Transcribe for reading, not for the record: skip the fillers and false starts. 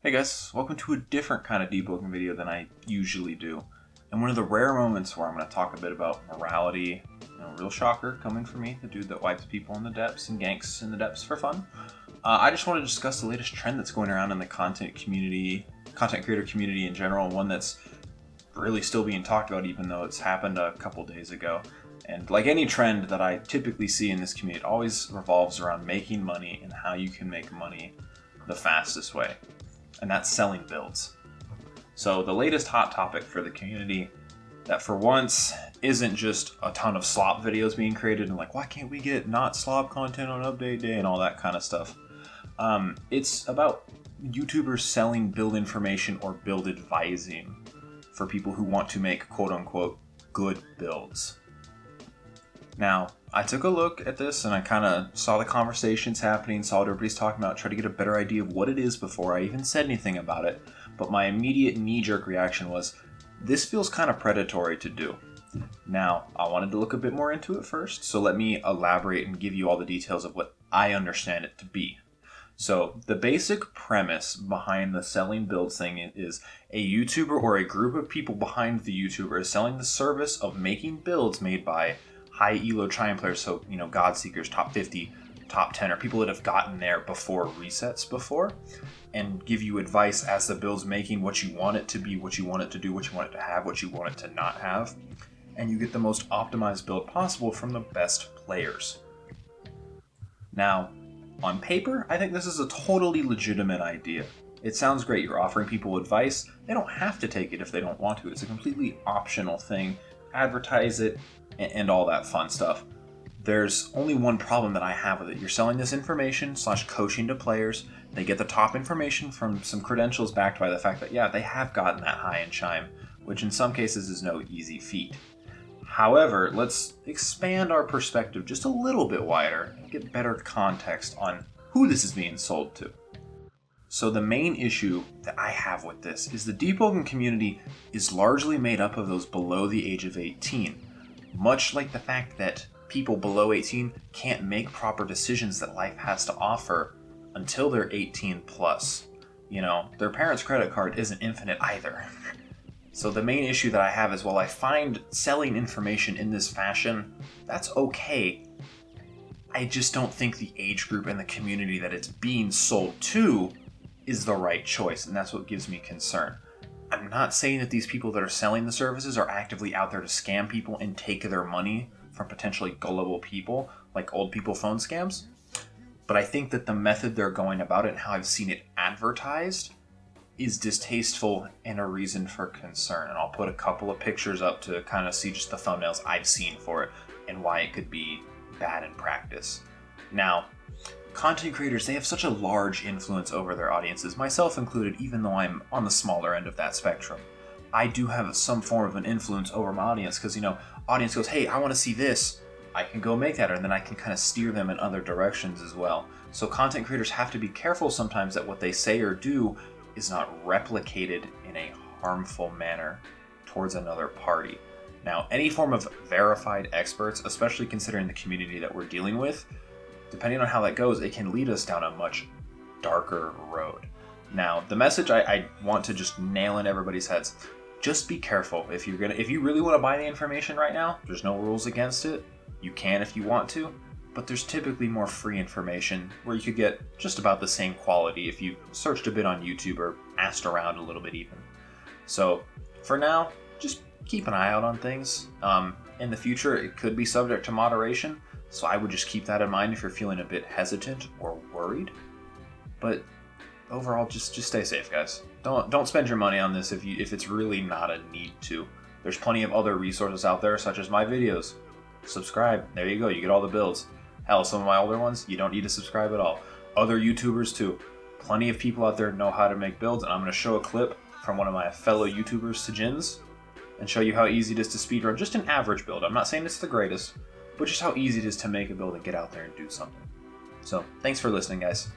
Hey guys, welcome to a different kind of Deepwoken video than I usually do. And one of the rare moments where I'm going to talk a bit about morality, real shocker coming from me, the dude that wipes people in the depths and ganks in the depths for fun. I just want to discuss the latest trend that's going around in the content creator community in general, one that's really still being talked about even though it's happened a couple days ago. And like any trend that I typically see in this community, it always revolves around making money and how you can make money the fastest way. And that's selling builds. So the latest hot topic for the community that for once isn't just a ton of slop videos being created and like, why can't we get not slop content on update day and all that kind of stuff. It's about YouTubers selling build information or build advising for people who want to make quote unquote good builds. Now, I took a look at this and I kind of saw the conversations happening, saw what everybody's talking about, tried to get a better idea of what it is before I even said anything about it. But my immediate knee-jerk reaction was, this feels kind of predatory to do. Now, I wanted to look a bit more into it first, so let me elaborate and give you all the details of what I understand it to be. So, the basic premise behind the selling builds thing is a YouTuber or a group of people behind the YouTuber is selling the service of making builds made by high elo Chime players, so God Seekers, top 50, top 10, or people that have gotten there before resets before, and give you advice as the build's making what you want it to be, what you want it to do, what you want it to have, what you want it to not have, and you get the most optimized build possible from the best players. Now, on paper, I think this is a totally legitimate idea. It sounds great. You're offering people advice. They don't have to take it if they don't want to. It's a completely optional thing. Advertise it and all that fun stuff. There's only one problem that I have with it. You're selling this information / coaching to players. They get the top information from some credentials backed by the fact that, yeah, they have gotten that high in Chime, which in some cases is no easy feat. However, let's expand our perspective just a little bit wider and get better context on who this is being sold to. So the main issue that I have with this is the Deepwoken community is largely made up of those below the age of 18, much like the fact that people below 18 can't make proper decisions that life has to offer until they're 18 plus. Their parents' credit card isn't infinite either. So the main issue that I have is, while I find selling information in this fashion, that's okay, I just don't think the age group and the community that it's being sold to is the right choice, and that's what gives me concern. I'm not saying that these people that are selling the services are actively out there to scam people and take their money from potentially gullible people, like old people phone scams. But I think that the method they're going about it and how I've seen it advertised is distasteful and a reason for concern. And I'll put a couple of pictures up to kind of see just the thumbnails I've seen for it and why it could be bad in practice. Now, content creators, they have such a large influence over their audiences, myself included, even though I'm on the smaller end of that spectrum. I do have some form of an influence over my audience because, audience goes, hey, I want to see this. I can go make that, and then I can kind of steer them in other directions as well. So content creators have to be careful sometimes that what they say or do is not replicated in a harmful manner towards another party. Now, any form of verified experts, especially considering the community that we're dealing with, depending on how that goes, it can lead us down a much darker road. Now, the message I want to just nail in everybody's heads: just be careful. If you really want to buy the information right now, there's no rules against it. You can if you want to, but there's typically more free information where you could get just about the same quality if you searched a bit on YouTube or asked around a little bit even. So for now, just keep an eye out on things. In the future, it could be subject to moderation, so I would just keep that in mind if you're feeling a bit hesitant or worried. But overall, just stay safe, guys. Don't spend your money on this if it's really not a need to. There's plenty of other resources out there, such as my videos. Subscribe. There you go. You get all the builds. Hell, some of my older ones, you don't need to subscribe at all. Other YouTubers too. Plenty of people out there know how to make builds, and I'm going to show a clip from one of my fellow YouTubers, Sajins, and show you how easy it is to speedrun just an average build. I'm not saying it's the greatest, but just how easy it is to make a build and get out there and do something. So, thanks for listening, guys.